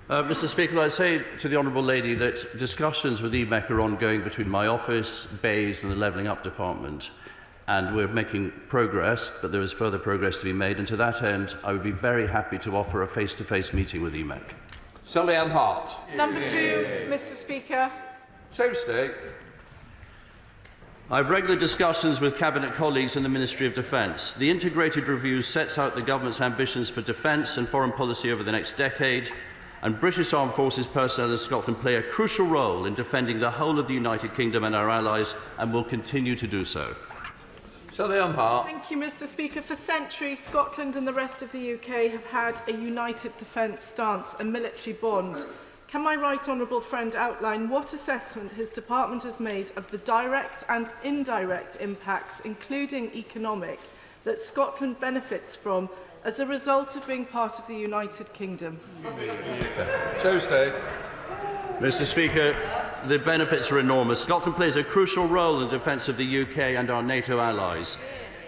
Mr. Speaker, I say to the honourable lady that discussions with EMEC are ongoing between my office, BEIS and the Levelling Up Department, and we're making progress, but there is further progress to be made, and to that end I would be very happy to offer a face-to-face meeting with EMEC. Sally Ann Hart. Number 2, Mr. Speaker. So stay. I have regular discussions with Cabinet colleagues in the Ministry of Defence. The integrated review sets out the Government's ambitions for defence and foreign policy over the next decade, and British Armed Forces personnel in Scotland play a crucial role in defending the whole of the United Kingdom and our allies, and will continue to do so. Sally Ann Hart. Thank you, Mr. Speaker. For centuries, Scotland and the rest of the UK have had a united defence stance, a military bond. Can my right honourable friend outline what assessment his department has made of the direct and indirect impacts, including economic, that Scotland benefits from as a result of being part of the United Kingdom? So stay. Mr. Speaker, the benefits are enormous. Scotland plays a crucial role in the defence of the UK and our NATO allies.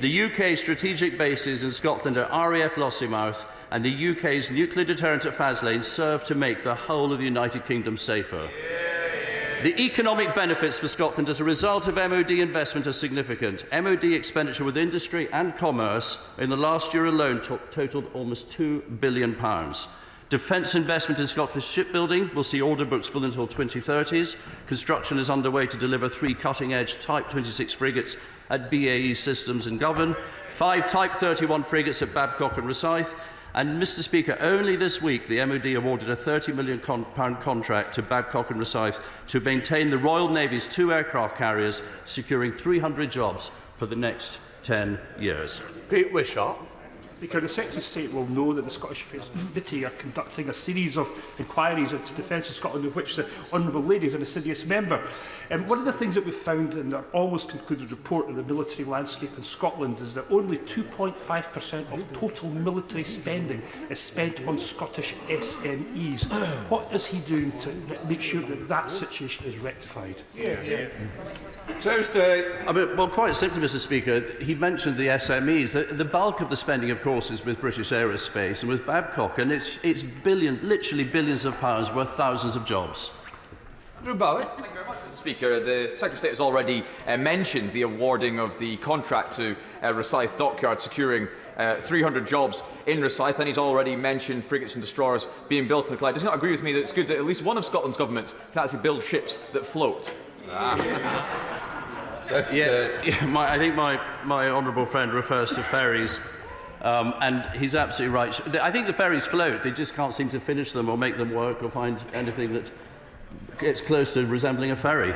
The UK's strategic bases in Scotland are RAF Lossiemouth, and the UK's nuclear deterrent at Faslane serve to make the whole of the United Kingdom safer. The economic benefits for Scotland as a result of MOD investment are significant. MOD expenditure with industry and commerce in the last year alone totalled almost £2 billion. Defence investment in Scottish shipbuilding will see order books full until 2030s. Construction is underway to deliver 3 cutting-edge Type 26 frigates at BAE Systems in Govan, 5 Type 31 frigates at Babcock and Rosyth, and, Mr. Speaker, only this week the MOD awarded a £30 million contract to Babcock and Rosyth to maintain the Royal Navy's 2 aircraft carriers, securing 300 jobs for the next 10 years. Pete Wishart. Speaker, the Secretary of State will know that the Scottish Committee are conducting a series of inquiries into defence of Scotland, of which the honourable lady is an assiduous member. One of the things that we've found in our almost concluded report on the military landscape in Scotland is that only 2.5% of total military spending is spent on Scottish SMEs. What is he doing to make sure that that situation is rectified? So stay. Well, quite simply, Mr. Speaker, he mentioned the SMEs. The bulk of the spending, of course, is with British Aerospace and with Babcock, and it's billions, literally billions of pounds worth thousands of jobs. Drew Bowie. Thank you very much, Mr. Speaker. The Secretary of State has already mentioned the awarding of the contract to Rosyth Dockyard, securing 300 jobs in Rosyth, and he's already mentioned frigates and destroyers being built in the Clyde. Does he not agree with me that it's good that at least one of Scotland's governments can actually build ships that float? I think my honourable friend refers to ferries, and he's absolutely right. I think the ferries float. They just can't seem to finish them or make them work or find anything that gets close to resembling a ferry.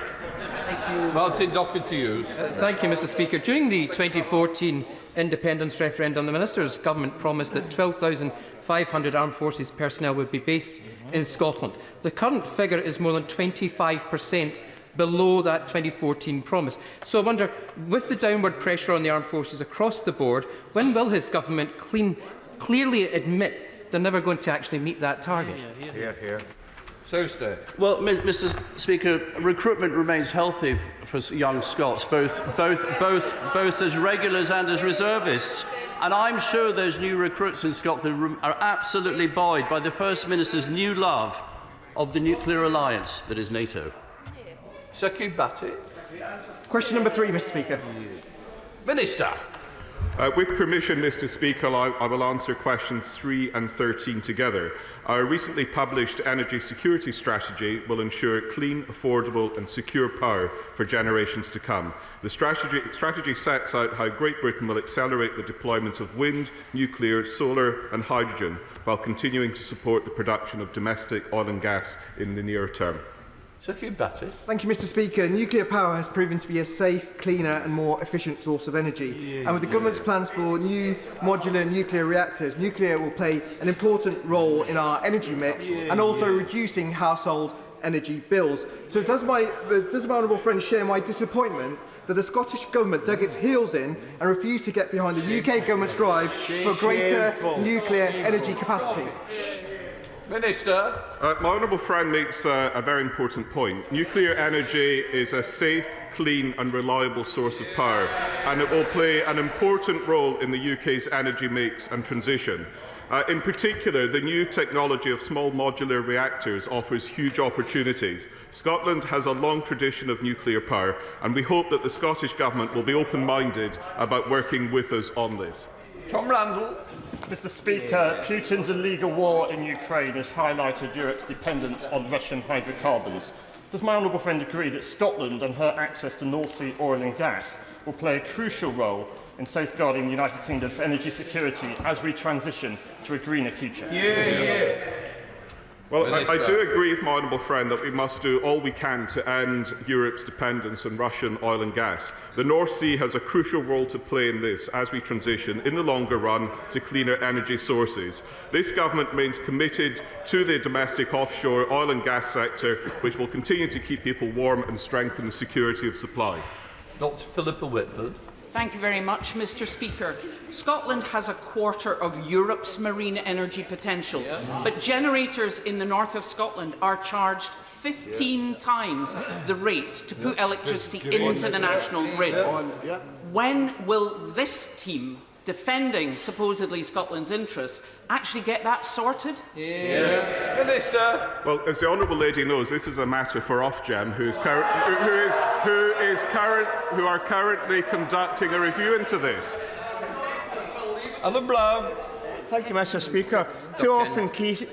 Martin Docker to use. Thank you, Mr. Speaker. During the 2014 independence referendum, the Minister's government promised that 12,500 armed forces personnel would be based in Scotland. The current figure is more than 25% below that 2014 promise. So I wonder, with the downward pressure on the armed forces across the board, when will his government clearly admit they're never going to actually meet that target? So stay. Well, Mr. Speaker, recruitment remains healthy for young Scots, both as regulars and as reservists. And I'm sure those new recruits in Scotland are absolutely buoyed by the First Minister's new love of the nuclear alliance that is NATO. Sir Keir Starmer. Question number 3, Mr. Speaker. Minister. With permission, Mr. Speaker, I will answer questions 3 and 13 together. Our recently published energy security strategy will ensure clean, affordable and secure power for generations to come. The strategy sets out how Great Britain will accelerate the deployment of wind, nuclear, solar and hydrogen, while continuing to support the production of domestic oil and gas in the near term. Sir Keir Starmer. Thank you, Mr. Speaker. Nuclear power has proven to be a safe, cleaner and more efficient source of energy. And with the government's plans for new modular nuclear reactors, nuclear will play an important role in our energy mix and also reducing household energy bills. So does my honourable friend share my disappointment that the Scottish Government dug its heels in and refused to get behind the UK Government's drive for greater nuclear energy capacity? Minister. My honourable friend makes a very important point. Nuclear energy is a safe, clean and reliable source of power, and it will play an important role in the UK's energy mix and transition. In particular, the new technology of small modular reactors offers huge opportunities. Scotland has a long tradition of nuclear power, and we hope that the Scottish Government will be open-minded about working with us on this. Tom Randall. Mr. Speaker, Putin's illegal war in Ukraine has highlighted Europe's dependence on Russian hydrocarbons. Does my honourable friend agree that Scotland and her access to North Sea oil and gas will play a crucial role in safeguarding the United Kingdom's energy security as we transition to a greener future? Well, I do agree with my honourable friend that we must do all we can to end Europe's dependence on Russian oil and gas. The North Sea has a crucial role to play in this as we transition, in the longer run, to cleaner energy sources. This government remains committed to the domestic offshore oil and gas sector, which will continue to keep people warm and strengthen the security of supply. Dr. Philippa Whitford. Thank you very much, Mr. Speaker. Scotland has a quarter of Europe's marine energy potential, but generators in the north of Scotland are charged 15 times the rate to put electricity into the national grid. When will this team, defending supposedly Scotland's interests, actually get that sorted? Minister. Well, as the honourable lady knows, this is a matter for Ofgem, who are currently conducting a review into this. Alan Brown. Thank you, Mr. Speaker. Too often key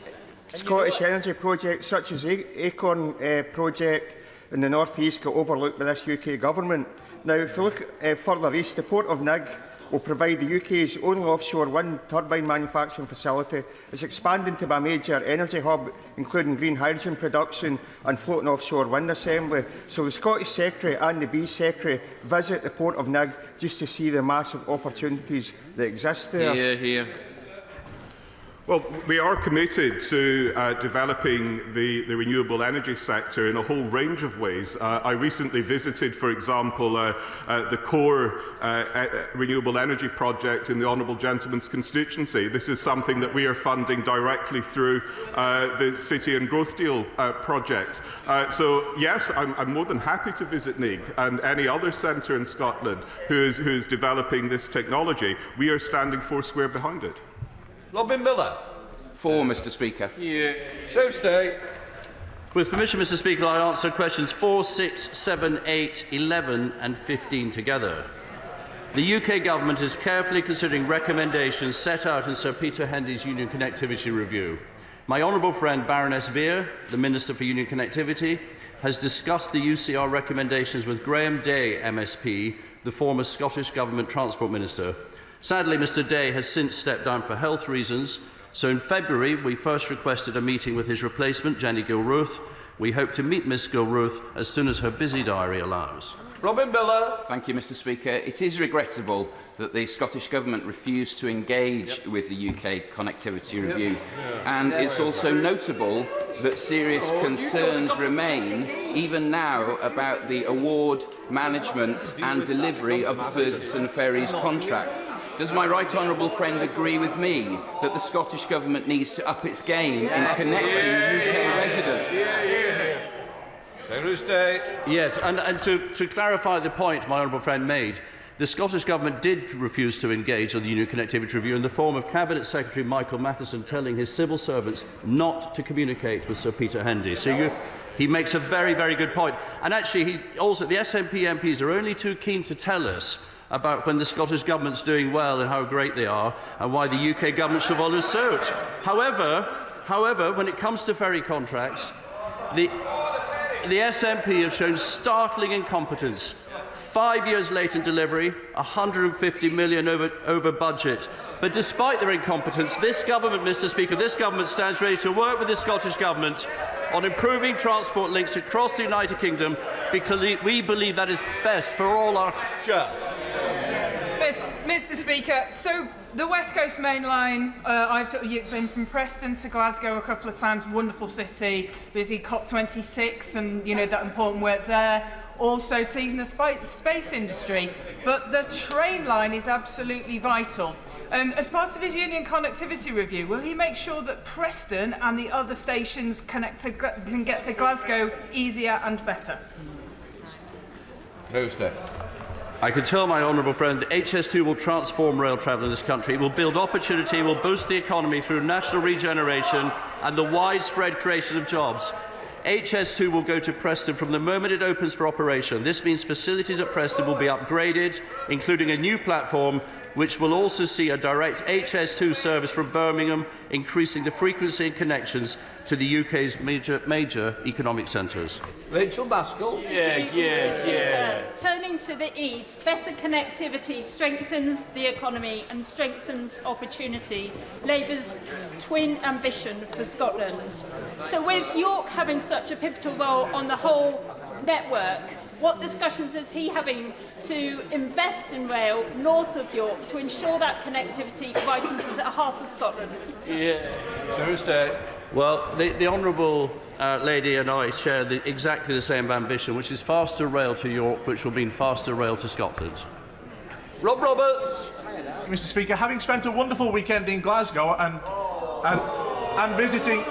Scottish energy projects such as the Acorn project in the North East get overlooked by this UK government. Now, if you look further east, the Port of Nigg will provide the UK's only offshore wind turbine manufacturing facility. It's expanding to be a major energy hub, including green hydrogen production and floating offshore wind assembly. So the Scottish Secretary and the Bee Secretary visit the Port of Nigg just to see the massive opportunities that exist there. Well, we are committed to developing the renewable energy sector in a whole range of ways. I recently visited, for example, the core renewable energy project in the Honourable Gentleman's constituency. This is something that we are funding directly through the City and Growth Deal project. So, yes, I'm more than happy to visit Nigg and any other centre in Scotland who's developing this technology. We are standing foursquare behind it. Robin Miller. For, Mr. Speaker. So stay. With permission, Mr. Speaker, I answer questions 4, 6, 7, 8, 11 and 15 together. The UK Government is carefully considering recommendations set out in Sir Peter Hendy's Union Connectivity Review. My honourable friend Baroness Veer, the Minister for Union Connectivity, has discussed the UCR recommendations with Graham Day MSP, the former Scottish Government Transport Minister. Sadly, Mr Day has since stepped down for health reasons, so in February we first requested a meeting with his replacement, Jenny Gilruth. We hope to meet Miss Gilruth as soon as her busy diary allows. Robin Miller. Thank you, Mr. Speaker. It is regrettable that the Scottish Government refused to engage with the UK Connectivity Review, and it's also notable that serious concerns remain, even now, about the award, management and delivery of the Ferguson Ferries contract. Does my right honourable friend agree with me that the Scottish Government needs to up its game in connecting UK residents? Yes, and to clarify the point my honourable friend made, the Scottish Government did refuse to engage on the Union Connectivity Review in the form of Cabinet Secretary Michael Matheson telling his civil servants not to communicate with Sir Peter Hendy. So he makes a very, very good point. And actually, the SNP MPs are only too keen to tell us about when the Scottish Government's doing well and how great they are, and why the UK Government should follow suit. However, when it comes to ferry contracts, the SNP have shown startling incompetence. 5 years late in delivery, 150 million over budget. But despite their incompetence, this government, Mr. Speaker, this government stands ready to work with the Scottish Government on improving transport links across the United Kingdom, because we believe that is best for all our... Mr. Speaker, so the West Coast Main Line, I've been from Preston to Glasgow a couple of times, wonderful city, busy COP26 and, you know, that important work there. Also team the space industry, but the train line is absolutely vital. As part of his Union Connectivity Review, will he make sure that Preston and the other stations can get to Glasgow easier and better? Tuesday. I can tell my honourable friend that HS2 will transform rail travel in this country. It will build opportunity, it will boost the economy through national regeneration and the widespread creation of jobs. HS2 will go to Preston from the moment it opens for operation. This means facilities at Preston will be upgraded, including a new platform, which will also see a direct HS2 service from Birmingham, increasing the frequency and connections to the UK's major economic centres. Rachel Maskell. Turning to the east, better connectivity strengthens the economy and strengthens opportunity, Labour's twin ambition for Scotland. So with York having such a pivotal role on the whole network, what discussions is he having to invest in rail north of York to ensure that connectivity right into the heart of Scotland? Tuesday. Well, the honourable lady and I share exactly the same ambition, which is faster rail to York, which will mean faster rail to Scotland. Rob Roberts. Mr. Speaker, having spent a wonderful weekend in Glasgow and visiting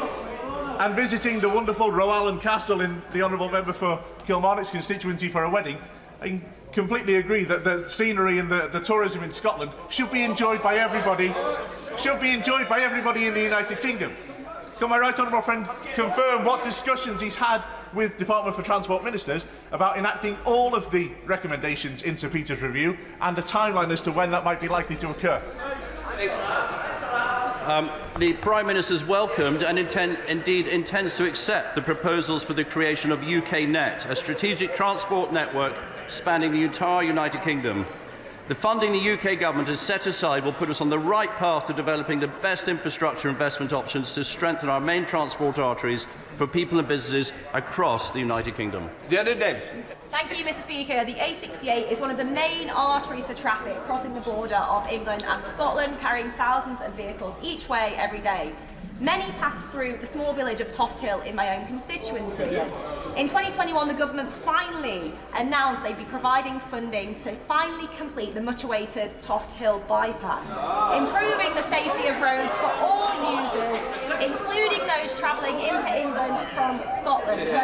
the wonderful Roallan Castle in the honourable member for Kilmarnock's constituency for a wedding, I completely agree that the scenery and the tourism in Scotland should be enjoyed by everybody. In the United Kingdom. Can my right honourable friend confirm what discussions he's had with Department for Transport ministers about enacting all of the recommendations in Sir Peter's review and a timeline as to when that might be likely to occur? The Prime Minister's welcomed and indeed intends to accept the proposals for the creation of UKNet, a strategic transport network spanning the entire United Kingdom. The funding the UK government has set aside will put us on the right path to developing the best infrastructure investment options to strengthen our main transport arteries for people and businesses across the United Kingdom. Thank you, Mr. Speaker. The A68 is one of the main arteries for traffic crossing the border of England and Scotland, carrying thousands of vehicles each way every day. Many pass through the small village of Toft Hill in my own constituency. In 2021, the government finally announced they'd be providing funding to finally complete the much-awaited Toft Hill bypass, improving the safety of roads for all users, including those travelling into England from Scotland. So,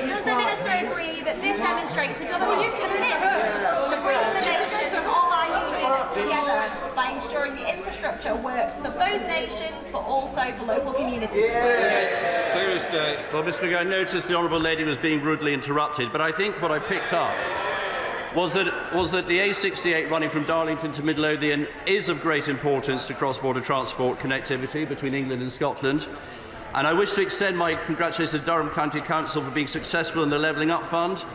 does the Minister agree that this demonstrates the government's commitment to bringing the nations of our union together by ensuring the infrastructure works for both nations, but also for local communities? Well, Mr. Speaker, I noticed the honourable lady was being rudely interrupted, but I think what I picked up was that the A68 running from Darlington to Midlothian is of great importance to cross-border transport connectivity between England and Scotland. And I wish to extend my congratulations to Durham County Council for being successful in the Levelling Up Fund.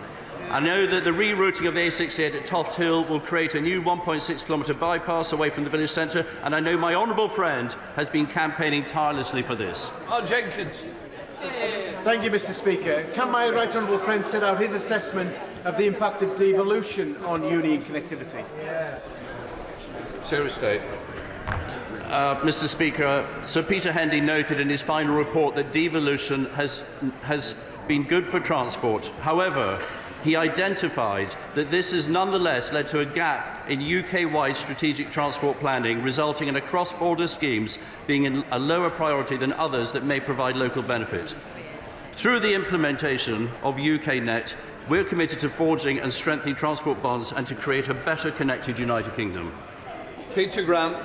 I know that the rerouting of the A68 at Toft Hill will create a new 1.6-kilometre bypass away from the village centre, and I know my honourable friend has been campaigning tirelessly for this. Jenkins. Thank you, Mr. Speaker. Can my right honourable friend set out his assessment of the impact of devolution on union connectivity? Mr. Speaker, Sir Peter Hendy noted in his final report that devolution has been good for transport. However, he identified that this has nonetheless led to a gap in UK-wide strategic transport planning, resulting in cross-border schemes being a lower priority than others that may provide local benefit. Through the implementation of UKNet, we're committed to forging and strengthening transport bonds and to create a better connected United Kingdom. Peter Grant.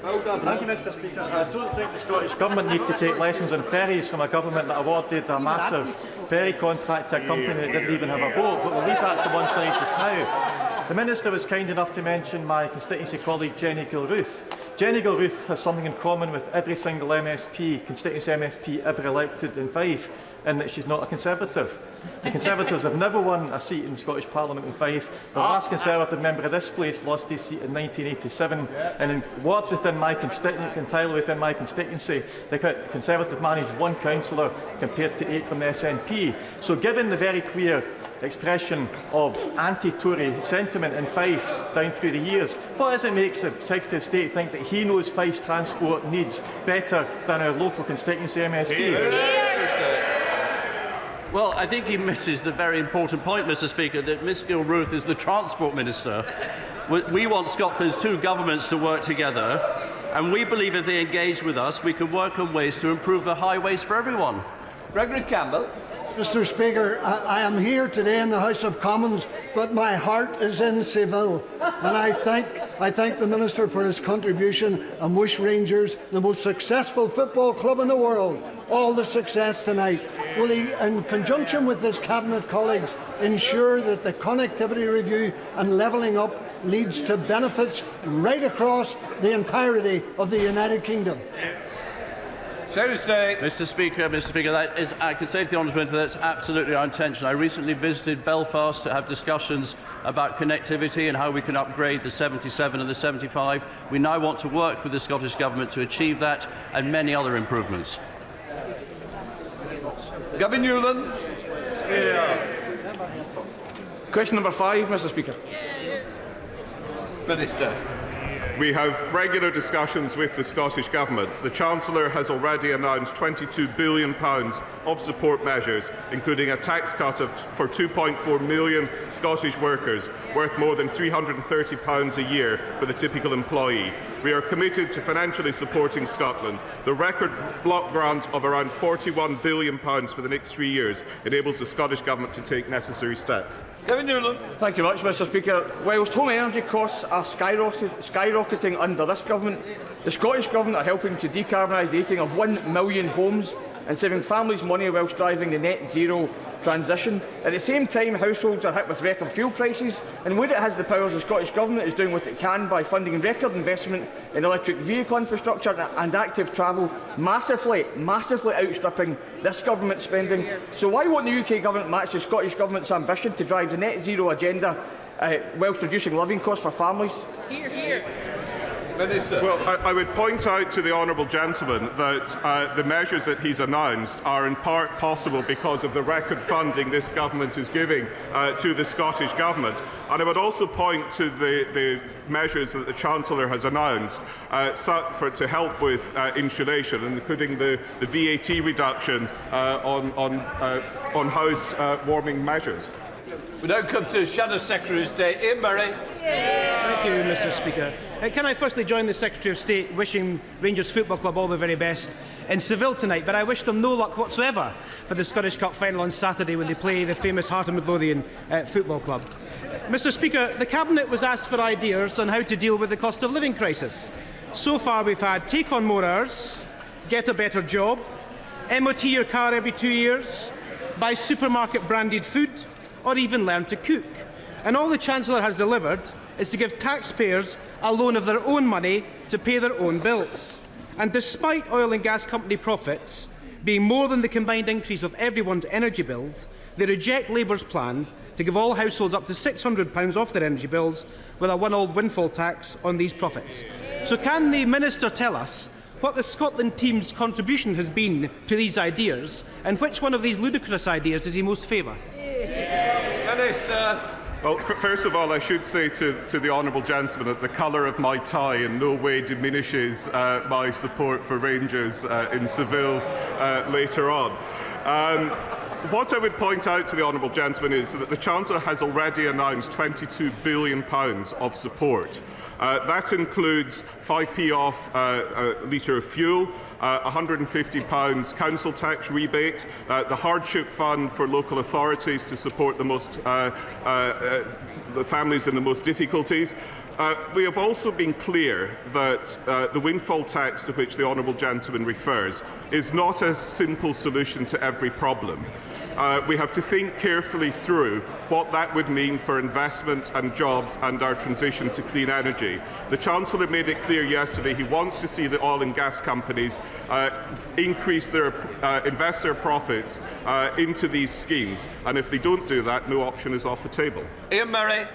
Thank you, Mr. Speaker. I don't think the Scottish Government need to take lessons on ferries from a government that awarded a massive ferry contract to a company that didn't even have a boat, but we'll leave that to one side just now. The Minister was kind enough to mention my constituency colleague Jenny Gilruth. Jenny Gilruth has something in common with every single constituency MSP ever elected in Fife, in that she's not a Conservative. The Conservatives have never won a seat in Scottish Parliament in Fife. The last Conservative member of this place lost his seat in 1987, and in wards within my constituency, entirely within my constituency, the Conservative managed one councillor compared to 8 from the SNP. So given the very clear expression of anti-Tory sentiment in Fife down through the years, what is it makes the Secretary of State think that he knows Fife's transport needs better than our local constituency MSP? Well, I think he misses the very important point, Mr. Speaker, that Miss Gilruth is the Transport Minister. We want Scotland's two governments to work together, and we believe if they engage with us, we can work on ways to improve the highways for everyone. Gregory Campbell. Mr. Speaker, I am here today in the House of Commons, but my heart is in Seville, and I thank the Minister for his contribution and wish Rangers, the most successful football club in the world, all the success tonight. Will he, in conjunction with his Cabinet colleagues, ensure that the connectivity review and levelling up leads to benefits right across the entirety of the United Kingdom? Mr. Speaker, that is, I can say to the honourable member that's absolutely our intention. I recently visited Belfast to have discussions about connectivity and how we can upgrade the 77 and the 75. We now want to work with the Scottish Government to achieve that and many other improvements. Gavin Newland. Question number 5, Mr. Speaker. Minister. We have regular discussions with the Scottish Government. The Chancellor has already announced £22 billion of support measures, including a tax cut for 2.4 million Scottish workers, worth more than £330 a year for the typical employee. We are committed to financially supporting Scotland. The record block grant of around £41 billion for the next 3 years enables the Scottish Government to take necessary steps. Kevin Newland. Thank you much, Mr. Speaker. Whilst home energy costs are skyrocketing under this government, the Scottish Government are helping to decarbonise the heating of 1 million homes and saving families money whilst driving the net zero transition. At the same time, households are hit with record fuel prices, and where it has the powers, the Scottish Government is doing what it can by funding record investment in electric vehicle infrastructure and active travel, massively outstripping this government spending. So why won't the UK Government match the Scottish Government's ambition to drive the net zero agenda whilst reducing living costs for families? Minister. Well, I would point out to the honourable gentleman that the measures that he's announced are in part possible because of the record funding this government is giving to the Scottish Government. And I would also point to the measures that the Chancellor has announced to help with insulation, including the VAT reduction on house warming measures. We now come to Shadow Secretary of State, Ian Murray. Thank you, Mr. Speaker. Can I firstly join the Secretary of State wishing Rangers Football Club all the very best in Seville tonight, but I wish them no luck whatsoever for the Scottish Cup final on Saturday when they play the famous Heart of Midlothian Football Club. Mr. Speaker, the Cabinet was asked for ideas on how to deal with the cost of living crisis. So far we've had take on more hours, get a better job, MOT your car every 2 years, buy supermarket branded food, or even learn to cook. And all the Chancellor has delivered is to give taxpayers a loan of their own money to pay their own bills. And despite oil and gas company profits being more than the combined increase of everyone's energy bills, they reject Labour's plan to give all households up to £600 off their energy bills with a one-off windfall tax on these profits. So can the Minister tell us what the Scotland team's contribution has been to these ideas, and which one of these ludicrous ideas does he most favour? Minister. Well, first of all, I should say to the honourable gentleman that the colour of my tie in no way diminishes my support for Rangers in Seville later on. What I would point out to the honourable gentleman is that the Chancellor has already announced £22 billion of support. That includes 5p off a litre of fuel, £150 council tax rebate, the hardship fund for local authorities to support the families in the most difficulties. We have also been clear that the windfall tax to which the honourable gentleman refers is not a simple solution to every problem. We have to think carefully through what that would mean for investment and jobs and our transition to clean energy. The Chancellor made it clear yesterday he wants to see the oil and gas companies invest their profits into these schemes, and if they don't do that, no option is off the table. Ian Murray.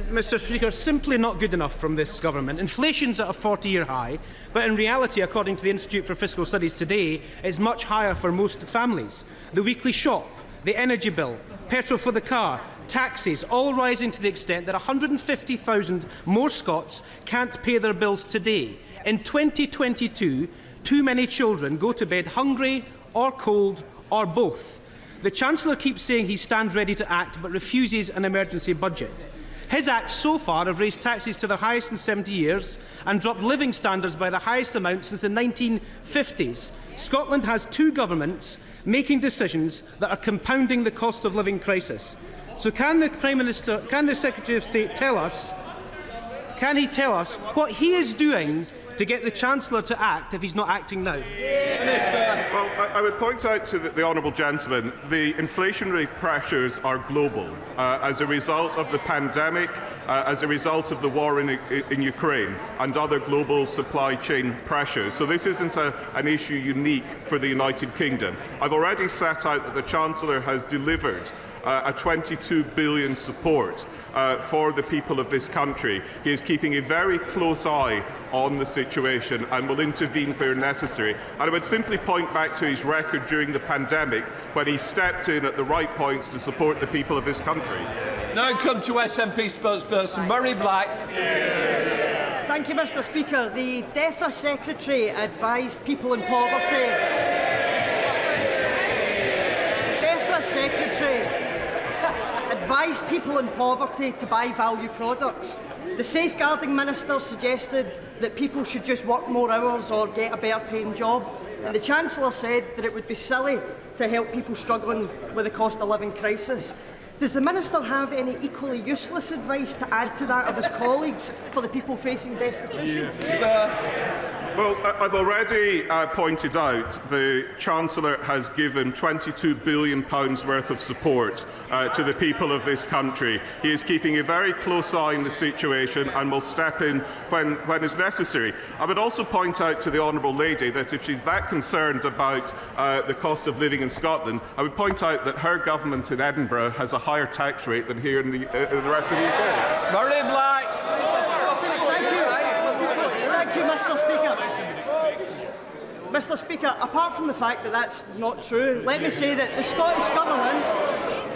Mr. Speaker, simply not good enough from this government. Inflation's at a 40-year high, but in reality, according to the Institute for Fiscal Studies today, it's much higher for most families. The weekly shop, the energy bill, petrol for the car, taxes, all rising to the extent that 150,000 more Scots can't pay their bills today. In 2022, too many children go to bed hungry or cold or both. The Chancellor keeps saying he stands ready to act but refuses an emergency budget. His acts so far have raised taxes to their highest in 70 years and dropped living standards by the highest amount since the 1950s. Scotland has two governments making decisions that are compounding the cost of living crisis. So can the Prime Minister, can the Secretary of State tell us what he is doing to get the Chancellor to act if he's not acting now? Well, I would point out to the honourable gentleman, the inflationary pressures are global as a result of the pandemic, as a result of the war in Ukraine and other global supply chain pressures. So this isn't an issue unique for the United Kingdom. I've already set out that the Chancellor has delivered a 22 billion support for the people of this country. He is keeping a very close eye on the situation and will intervene where necessary. And I would simply point back to his record during the pandemic when he stepped in at the right points to support the people of this country. Now come to SNP spokesperson Murray Black. Thank you, Mr. Speaker. The DEFRA Secretary advised people in poverty. The DEFRA Secretary advised people in poverty to buy value products. The Safeguarding Minister suggested that people should just work more hours or get a better paying job. And the Chancellor said that it would be silly to help people struggling with the cost of living crisis. Does the Minister have any equally useless advice to add to that of his colleagues for the people facing destitution? Well, I've already pointed out the Chancellor has given £22 billion worth of support to the people of this country. He is keeping a very close eye on the situation and will step in when is necessary. I would also point out to the Honourable Lady that if she's that concerned about the cost of living in Scotland, I would point out that her government in Edinburgh has a higher tax rate than here in the rest of the UK. Murray Black. Thank you, Mr. Speaker. Mr. Speaker, apart from the fact that that's not true, let me say that the Scottish Government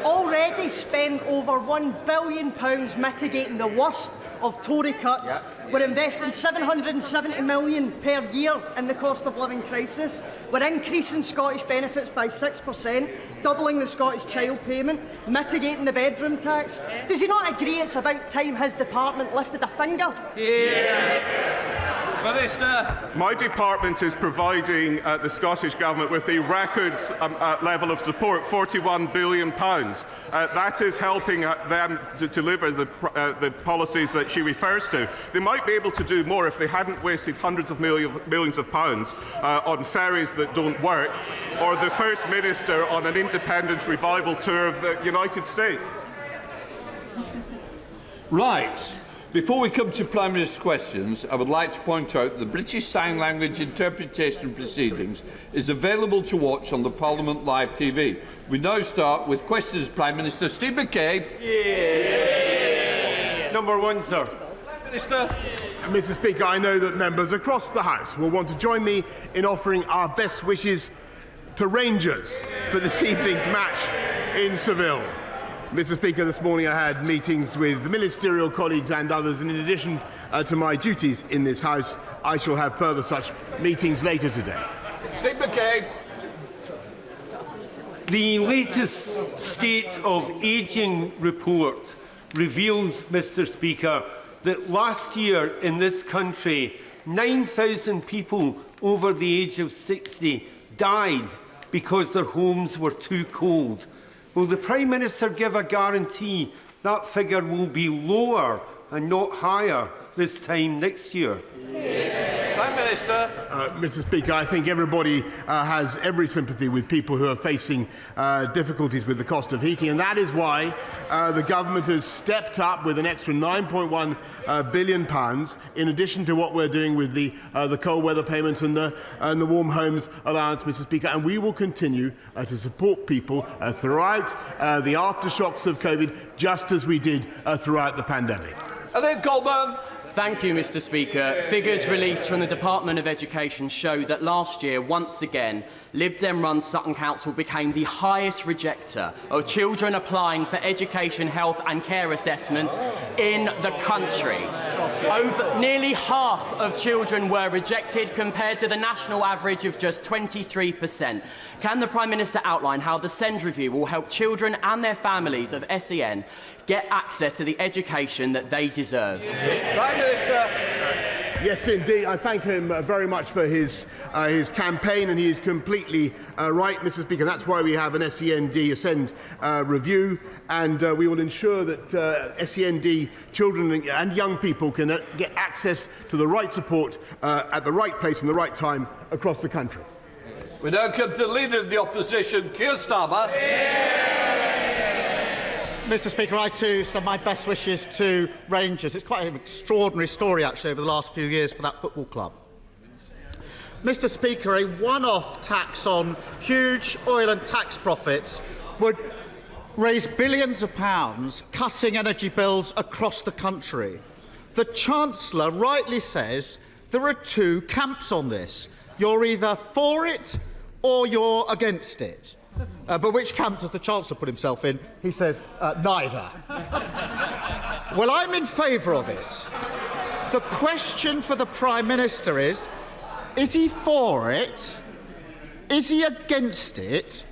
already spent over £1 billion mitigating the worst of Tory cuts. Yeah. We're investing £770 million per year in the cost of living crisis. We're increasing Scottish benefits by 6%, doubling the Scottish child payment, mitigating the bedroom tax. Does he not agree it's about time his department lifted a finger? Minister. My department is providing the Scottish Government with a record level of support, £41 billion. That is helping them to deliver the policies that she refers to. They might be able to do more if they hadn't wasted hundreds of millions of pounds on ferries that don't work, or the First Minister on an independence revival tour of the United States. Right. Before we come to Prime Minister's questions, I would like to point out that the British Sign Language interpretation proceedings is available to watch on the Parliament Live TV. We now start with questions to Prime Minister Steve McCabe. Number one, sir. Minister. Mr. Speaker, I know that members across the House will want to join me in offering our best wishes to Rangers for this evening's match in Seville. Mr. Speaker, this morning I had meetings with ministerial colleagues and others, and in addition to my duties in this House, I shall have further such meetings later today. Steve McCabe. The latest State of Ageing report reveals, Mr. Speaker, that last year in this country, 9,000 people over the age of 60 died because their homes were too cold. Will the Prime Minister give a guarantee that figure will be lower and not higher this time next year? Prime Minister. Mr. Speaker, I think everybody has every sympathy with people who are facing difficulties with the cost of heating, and that is why the government has stepped up with an extra £9.1 billion, in addition to what we're doing with the cold weather payments and the warm homes allowance, Mr. Speaker, and we will continue to support people throughout the aftershocks of COVID, just as we did throughout the pandemic. Elaine Coleman. Thank you, Mr. Speaker. Figures released from the Department of Education show that last year, once again, Lib Dem-run Sutton Council became the highest rejecter of children applying for education, health and care assessments in the country. Nearly half of children were rejected compared to the national average of just 23%. Can the Prime Minister outline how the SEND review will help children and their families of SEN get access to the education that they deserve? Prime Minister. Yes, indeed. I thank him very much for his campaign, and he is completely right, Mr. Speaker. That's why we have an SEND review, and we will ensure that SEND children and young people can get access to the right support at the right place and the right time across the country. We now come to the Leader of the Opposition, Keir Starmer. Mr. Speaker, I too send my best wishes to Rangers. It's quite an extraordinary story, actually, over the last few years for that football club. Mr. Speaker, a one-off tax on huge oil and tax profits would raise billions of pounds, cutting energy bills across the country. The Chancellor rightly says there are two camps on this. You're either for it or you're against it. But which camp does the Chancellor put himself in? He says, neither. Well, I'm in favour of it. The question for the Prime Minister is he for it? Is he against it?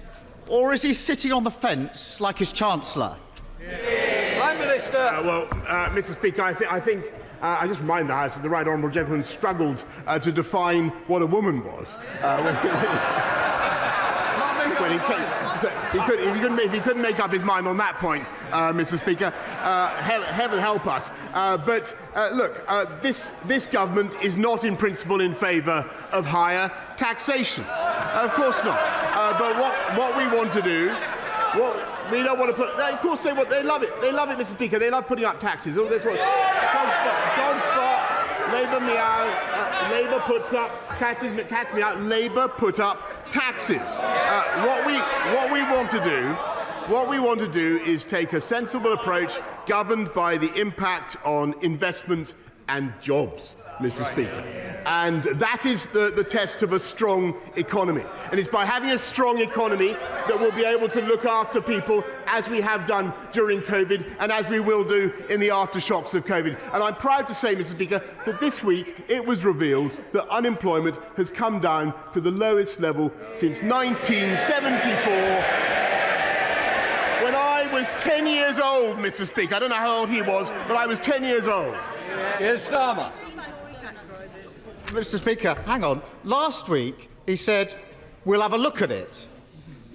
Or is he sitting on the fence like his Chancellor? Prime Minister. Mr. Speaker, I think I just remind the House that the Right Honourable Gentleman struggled to define what a woman was. If he couldn't make up his mind on that point, Mr. Speaker, heaven help us. Look, this government is not in principle in favour of higher taxation. Of course not. But what we want to do, we don't want to put. Of course they love it. They love it, Mr. Speaker. They love putting up taxes. All this was dog spot. Labour meow. Labour puts up cats me out. Labour put up taxes. What we want to do is take a sensible approach governed by the impact on investment and jobs, Mr. Speaker. And that is the test of a strong economy. And it's by having a strong economy that we'll be able to look after people as we have done during COVID and as we will do in the aftershocks of COVID. And I'm proud to say, Mr. Speaker, that this week it was revealed that unemployment has come down to the lowest level since 1974. When I was 10 years old, Mr. Speaker. I don't know how old he was, but I was 10 years old. Yes, Starmer. Mr. Speaker, hang on. Last week he said, we'll have a look at it.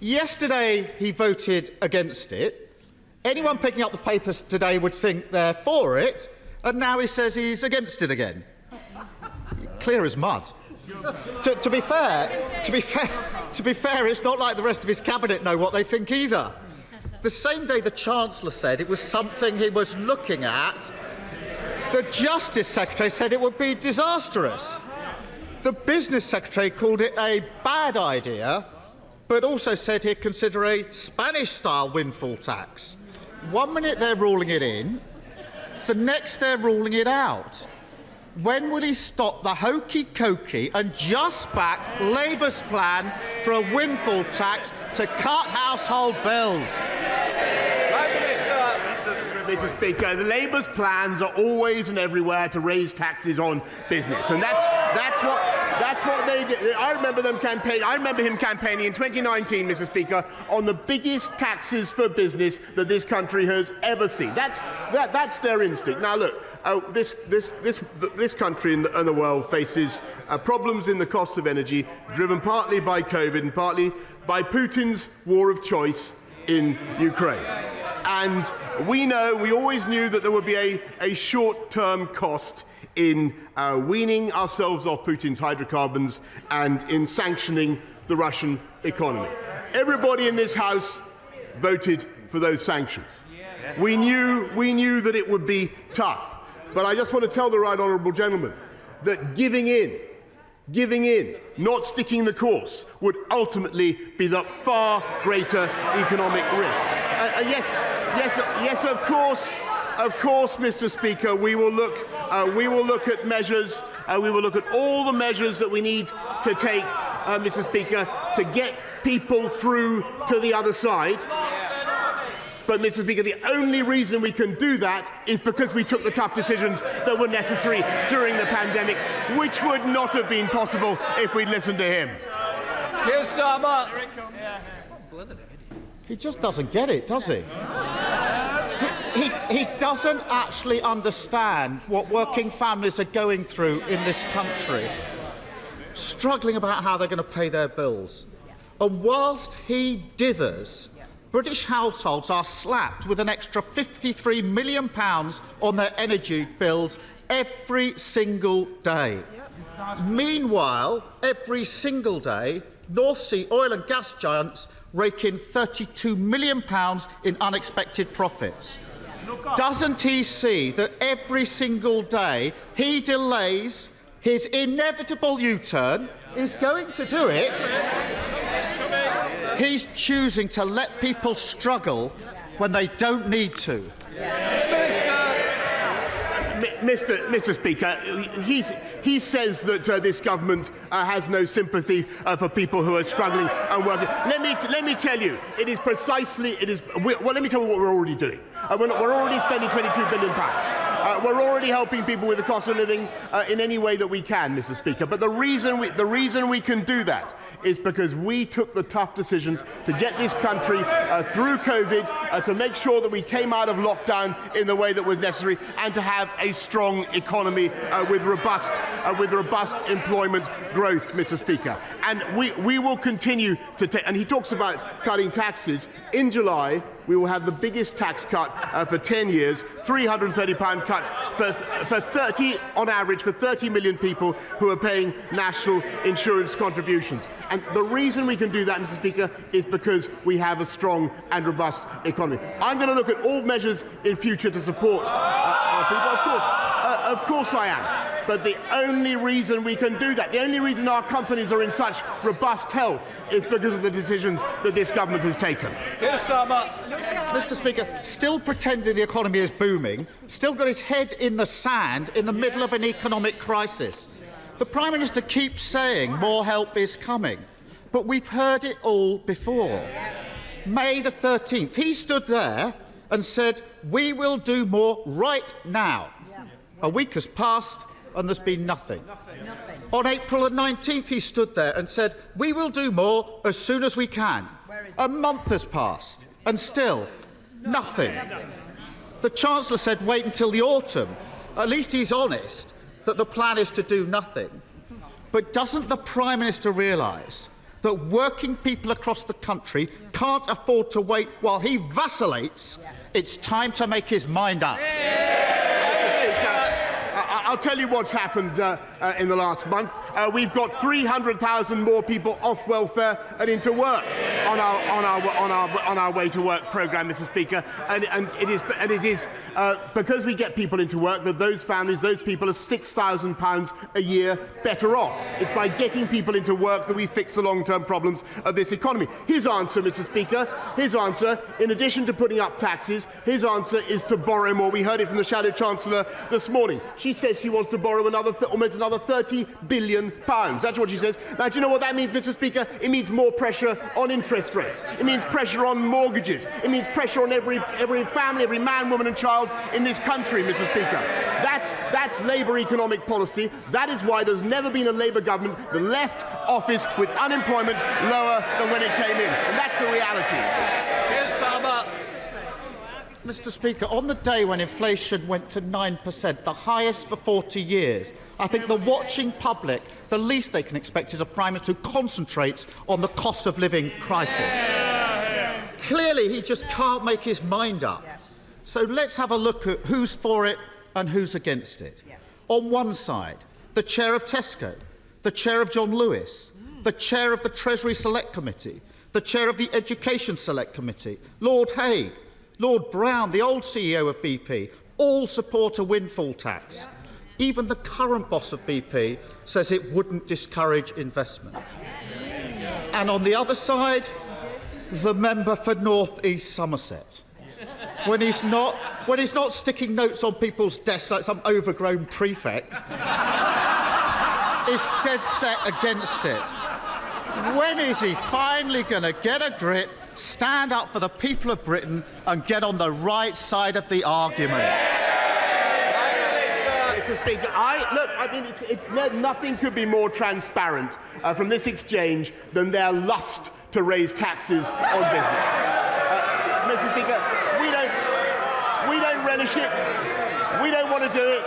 Yesterday he voted against it. Anyone picking up the papers today would think they're for it, and now he says he's against it again. Clear as mud. To be fair, it's not like the rest of his cabinet know what they think either. The same day the Chancellor said it was something he was looking at, the Justice Secretary said it would be disastrous. The Business Secretary called it a bad idea, but also said he'd consider a Spanish-style windfall tax. 1 minute they're ruling it in, the next they're ruling it out. When will he stop the hokey-cokey and just back Labour's plan for a windfall tax to cut household bills? Mr. Speaker, the Labour's plans are always and everywhere to raise taxes on business, and that's what they did. I remember him campaigning in 2019, Mr. Speaker, on the biggest taxes for business that this country has ever seen. That's their instinct. Now, look. This country and the world faces problems in the cost of energy, driven partly by COVID and partly by Putin's war of choice in Ukraine. And we always knew that there would be a short-term cost in weaning ourselves off Putin's hydrocarbons and in sanctioning the Russian economy. Everybody in this House voted for those sanctions. We knew that it would be tough. But I just want to tell the Right Honourable Gentleman that giving in, not sticking the course, would ultimately be the far greater economic risk. Yes, of course, Mr. Speaker, we will look at measures. We will look at all the measures that we need to take Mr. Speaker, to get people through to the other side. But, Mr. Speaker, the only reason we can do that is because we took the tough decisions that were necessary during the pandemic, which would not have been possible if we'd listened to him. Keir Starmer. He just doesn't get it, does he? He doesn't actually understand what working families are going through in this country, struggling about how they're going to pay their bills. And whilst he dithers, British households are slapped with an extra £53 million on their energy bills every single day. Meanwhile, every single day, North Sea oil and gas giants rake in £32 million in unexpected profits. Doesn't he see that every single day he delays his inevitable U-turn, is going to do it, he's choosing to let people struggle when they don't need to. Mr. Speaker, he says that this government has no sympathy for people who are struggling and working. Let me tell you, it is precisely. Well, let me tell you what we're already doing. We're already spending £22 billion. We're already helping people with the cost of living in any way that we can, Mr. Speaker. But the reason we can do that is because we took the tough decisions to get this country through COVID, to make sure that we came out of lockdown in the way that was necessary, and to have a strong economy with robust employment growth, Mr. Speaker. And we will continue to take. And he talks about cutting taxes. In July, we will have the biggest tax cut for 10 years, £330 cuts for 30, on average, for 30 million people who are paying national insurance contributions. And the reason we can do that, Mr. Speaker, is because we have a strong and robust economy. I'm going to look at all measures in future to support our people. Of course I am. But the only reason we can do that, the only reason our companies are in such robust health, is because of the decisions that this government has taken. Mr. Speaker, still pretending the economy is booming, still got his head in the sand in the middle of an economic crisis. The Prime Minister keeps saying more help is coming, but we've heard it all before. May the 13th, he stood there and said, "We will do more right now." A week has passed and there's been nothing. On April the 19th, he stood there and said, "We will do more as soon as we can." A month has passed and still nothing. The Chancellor said wait until the autumn. At least he's honest that the plan is to do nothing. But doesn't the Prime Minister realise that working people across the country can't afford to wait while he vacillates? It's time to make his mind up. I'll tell you what's happened in the last month. We've got 300,000 more people off welfare and into work on our way to work programme, Mr. Speaker. And it is because we get people into work that those families, those people, are £6,000 a year better off. It's by getting people into work that we fix the long-term problems of this economy. His answer, Mr. Speaker, his answer, in addition to putting up taxes, his answer is to borrow more. We heard it from the Shadow Chancellor this morning. She says she wants to borrow almost another £30 billion. That's what she says. Now, do you know what that means, Mr. Speaker? It means more pressure on interest rates. It means pressure on mortgages. It means pressure on every family, every man, woman and child in this country, Mr. Speaker. That's Labour economic policy. That is why there's never been a Labour government that left office with unemployment lower than when it came in. And that's the reality. Mr. Speaker, on the day when inflation went to 9%, the highest for 40 years, I think the watching public, the least they can expect is a Prime Minister who concentrates on the cost of living crisis. Clearly, he just can't make his mind up. So let's have a look at who's for it and who's against it. On one side, the chair of Tesco, the chair of John Lewis, the chair of the Treasury Select Committee, the chair of the Education Select Committee, Lord Hague, Lord Brown, the old CEO of BP, all support a windfall tax. Even the current boss of BP says it wouldn't discourage investment. And on the other side, the member for North East Somerset. When he's not sticking notes on people's desks like some overgrown prefect, is dead set against it. When is he finally going to get a grip, stand up for the people of Britain and get on the right side of the argument? Mr. Speaker, nothing could be more transparent from this exchange than their lust to raise taxes on business. Mr. Speaker, we don't relish it. We don't want to do it.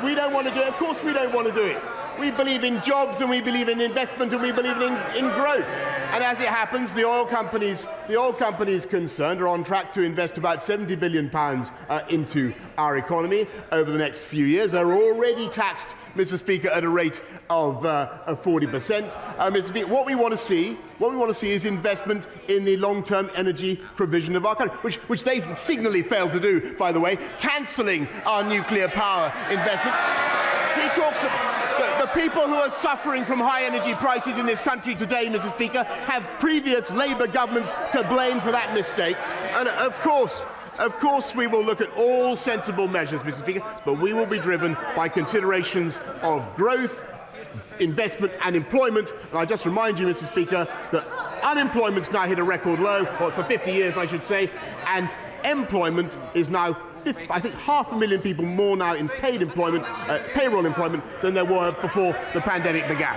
We don't want to do it. Of course we don't want to do it. We believe in jobs and we believe in investment and we believe in growth. And as it happens, the oil companies concerned are on track to invest about £70 billion into our economy over the next few years. They're already taxed, Mr. Speaker, at a rate of 40%. Mr. Speaker, what we want to see is investment in the long-term energy provision of our country, which they've signally failed to do, by the way, cancelling our nuclear power investment. He talks about the people who are suffering from high energy prices in this country today, Mr. Speaker, have previous Labour governments to blame for that mistake. And of course, we will look at all sensible measures, Mr. Speaker, but we will be driven by considerations of growth, investment and employment. And I just remind you, Mr. Speaker, that unemployment's now hit a record low, or for 50 years, I should say, and employment is now I think 500,000 people more now in paid employment, payroll employment, than there were before the pandemic began.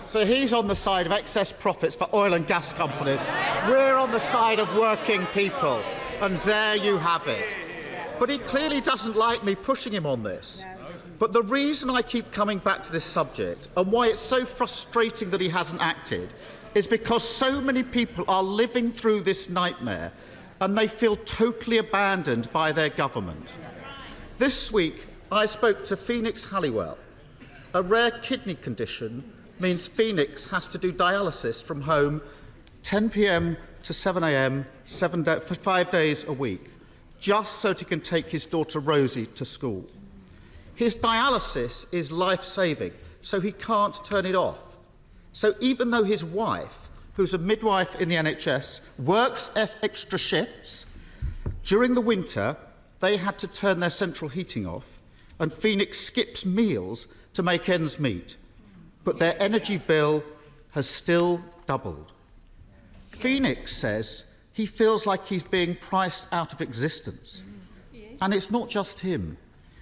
So he's on the side of excess profits for oil and gas companies. We're on the side of working people. And there you have it. But he clearly doesn't like me pushing him on this. But the reason I keep coming back to this subject and why it's so frustrating that he hasn't acted is because so many people are living through this nightmare and they feel totally abandoned by their government. This week, I spoke to Phoenix Halliwell. A rare kidney condition means Phoenix has to do dialysis from home 10 p.m. to 7 a.m. for 5 days a week, just so he can take his daughter Rosie to school. His dialysis is life-saving, so he can't turn it off. So even though his wife, who's a midwife in the NHS, works extra shifts, during the winter, they had to turn their central heating off, and Phoenix skips meals to make ends meet. But their energy bill has still doubled. Phoenix says he feels like he's being priced out of existence. And it's not just him.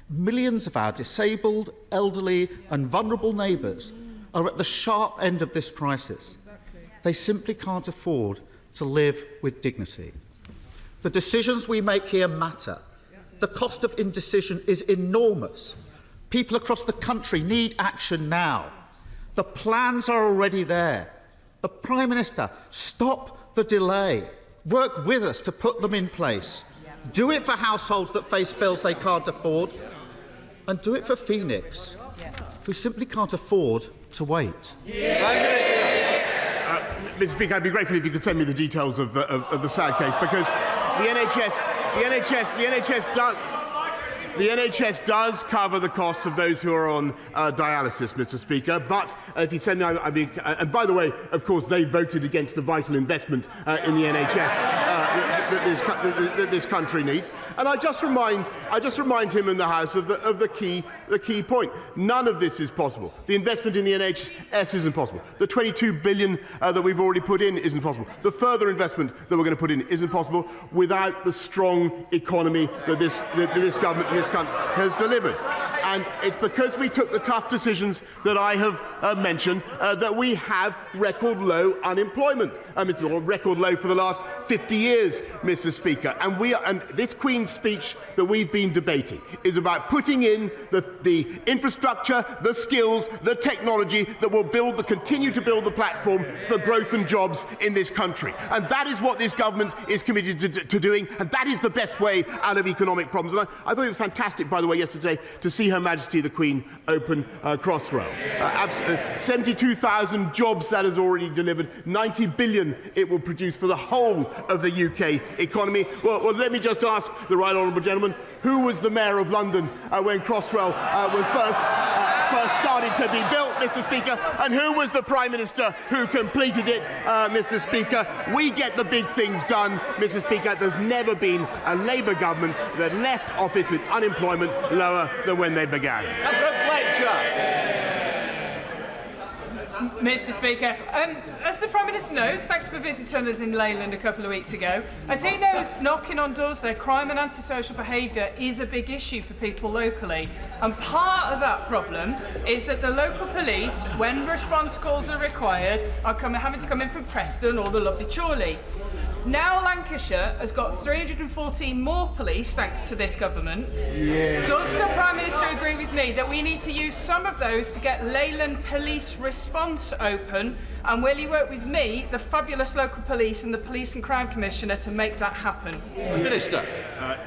Millions of our disabled, elderly, and vulnerable neighbours are at the sharp end of this crisis. They simply can't afford to live with dignity. The decisions we make here matter. The cost of indecision is enormous. People across the country need action now. The plans are already there. The Prime Minister, stop the delay. Work with us to put them in place. Do it for households that face bills they can't afford. And do it for Phoenix, who simply can't afford to wait. Mr. Speaker, I'd be grateful if you could send me the details of the sad case, because the NHS does cover the costs of those who are on dialysis, Mr. Speaker. But if you send me, and by the way, of course, they voted against the vital investment in the NHS that this country needs. And I just remind him in the House of the key point. None of this is possible. The investment in the NHS isn't possible. The £22 billion that we've already put in isn't possible. The further investment that we're going to put in isn't possible without the strong economy that this government and this country has delivered. And it's because we took the tough decisions that I have mentioned that we have record low unemployment. Record low for the last 50 years, Mr. Speaker. And this Queen's speech that we've been debating is about putting in the infrastructure, the skills, the technology that will continue to build the platform for growth and jobs in this country. And that is what this government is committed to doing, and that is the best way out of economic problems. And I thought it was fantastic, by the way, yesterday to see Her Majesty the Queen open Crossrail. 72,000 jobs that has already delivered, 90 billion it will produce for the whole of the UK economy. Well, let me just ask the right honourable gentleman, who was the Mayor of London when Crossrail was first started to be built, Mr. Speaker, and who was the Prime Minister who completed it, Mr. Speaker? We get the big things done, Mr. Speaker. There's never been a Labour government that left office with unemployment lower than when they began. Mr. Speaker, as the Prime Minister knows, thanks for visiting us in Leyland a couple of weeks ago, as he knows, knocking on doors there, crime and antisocial behaviour is a big issue for people locally. And part of that problem is that the local police, when response calls are required, are having to come in from Preston or the lovely Chorley. Now Lancashire has got 314 more police thanks to this government. Yeah. Does the Prime Minister agree with me that we need to use some of those to get Leyland Police Response open? And will he work with me, the fabulous local police and the Police and Crime Commissioner to make that happen? Minister.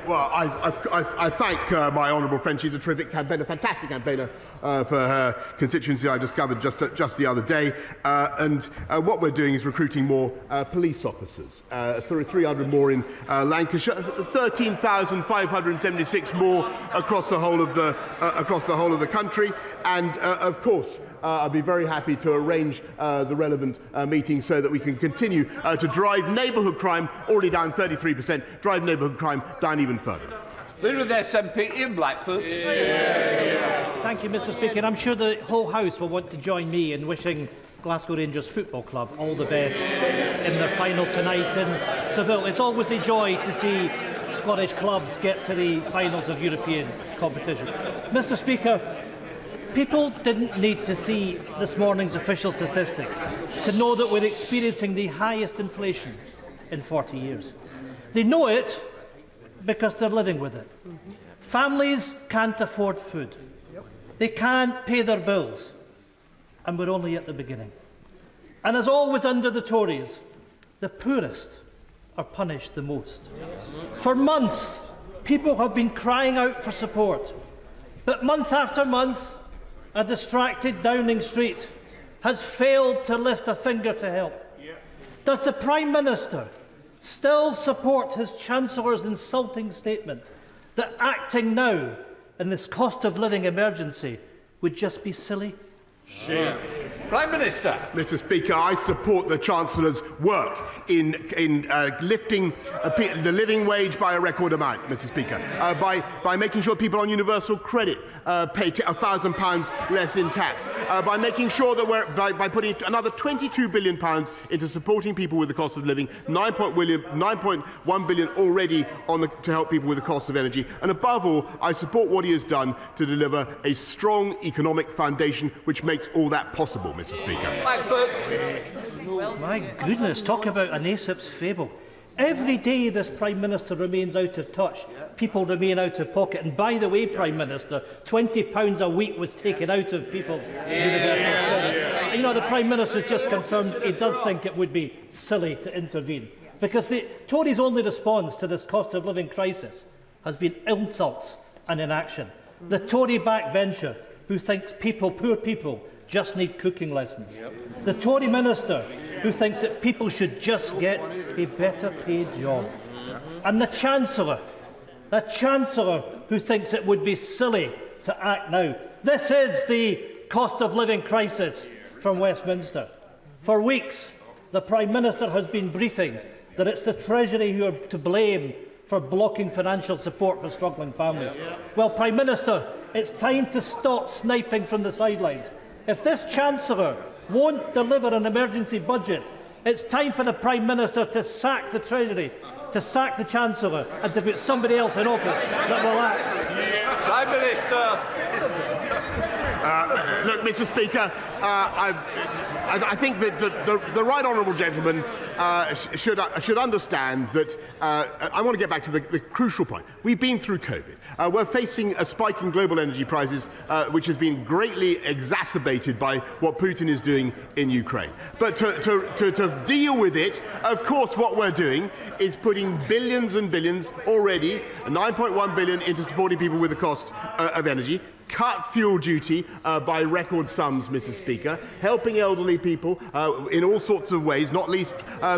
Well, I thank my honourable friend. She's a terrific campaigner, fantastic campaigner for her constituency. I discovered just the other day. And what we're doing is recruiting more police officers. 300 more in Lancashire, 13,576 more across the whole of the country, and of course. I'd be very happy to arrange the relevant meetings so that we can continue to drive neighbourhood crime, already down 33%, drive neighbourhood crime down even further. Leader of the SNP, Ian Blackford. Thank you, Mr. Speaker. And I'm sure the whole House will want to join me in wishing Glasgow Rangers Football Club all the best in their final tonight in Seville. It's always a joy to see Scottish clubs get to the finals of European competition. Mr. Speaker, people didn't need to see this morning's official statistics to know that we're experiencing the highest inflation in 40 years. They know it because they're living with it. Families can't afford food. They can't pay their bills. And we're only at the beginning. And as always under the Tories, the poorest are punished the most. For months, people have been crying out for support. But month after month, a distracted Downing Street has failed to lift a finger to help. Does the Prime Minister still support his Chancellor's insulting statement that acting now in this cost of living emergency would just be silly? Shame. Prime Minister. Mr. Speaker, I support the Chancellor's work in lifting the living wage by a record amount, Mr. Speaker, by making sure people on universal credit pay £1,000 less in tax, by making sure that by putting another £22 billion into supporting people with the cost of living, 9.1 billion already to help people with the cost of energy, and above all, I support what he has done to deliver a strong economic foundation which makes all that possible, Mr. Speaker. My goodness, talk about an Aesop's fable. Every day this Prime Minister remains out of touch, people remain out of pocket. And by the way, Prime Minister, £20 a week was taken out of people's universal credit. You know, the Prime Minister's just confirmed he does think it would be silly to intervene. Because the Tories' only response to this cost of living crisis has been insults and inaction. The Tory backbencher who thinks poor people, just need cooking lessons. Yep. The Tory minister who thinks that people should just get a better paid job. And the Chancellor who thinks it would be silly to act now. This is the cost of living crisis from Westminster. For weeks, the Prime Minister has been briefing that it's the Treasury who are to blame for blocking financial support for struggling families. Well, Prime Minister, it's time to stop sniping from the sidelines. If this Chancellor won't deliver an emergency budget, it's time for the Prime Minister to sack the Treasury, to sack the Chancellor, and to put somebody else in office that will act. Prime Minister. Look, Mr. Speaker, I think that the right honourable gentleman should understand that I want to get back to the crucial point. We've been through COVID. We're facing a spike in global energy prices, which has been greatly exacerbated by what Putin is doing in Ukraine. But to deal with it, of course, what we're doing is putting billions and billions already, 9.1 billion, into supporting people with the cost of energy. Cut fuel duty by record sums, Mr. Speaker, helping elderly people in all sorts of ways, not least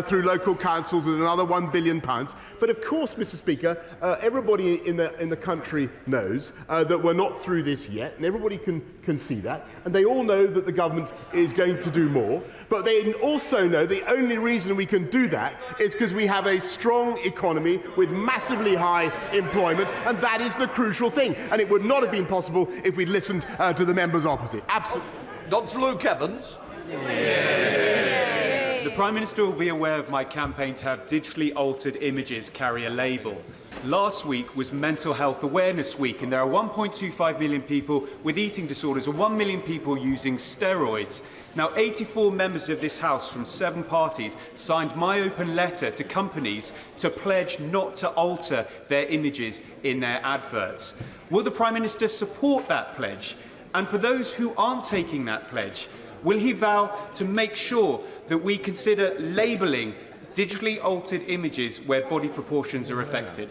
through local councils with another £1 billion. But of course, Mr. Speaker, everybody in the country knows that we're not through this yet, and everybody can see that, and they all know that the government is going to do more. But they also know the only reason we can do that is because we have a strong economy with massively high employment, and that is the crucial thing. And it would not have been possible if we'd listened to the members opposite. Absolutely. Dr. Luke Evans. The Prime Minister will be aware of my campaign to have digitally altered images carry a label. Last week was Mental Health Awareness Week, and there are 1.25 million people with eating disorders and 1 million people using steroids. Now, 84 members of this House from 7 parties signed my open letter to companies to pledge not to alter their images in their adverts. Will the Prime Minister support that pledge? And for those who aren't taking that pledge, will he vow to make sure that we consider labelling digitally altered images where body proportions are affected?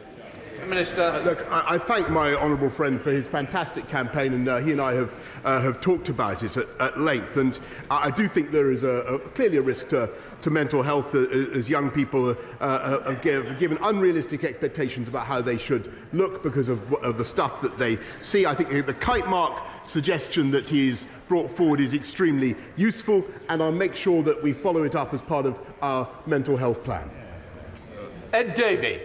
Minister. Look, I thank my honourable friend for his fantastic campaign, and he and I have talked about it at length. And I do think there is clearly a risk to mental health as young people are given unrealistic expectations about how they should look because of the stuff that they see. I think the kite mark suggestion that he's brought forward is extremely useful, and I'll make sure that we follow it up as part of our mental health plan. Ed Davey.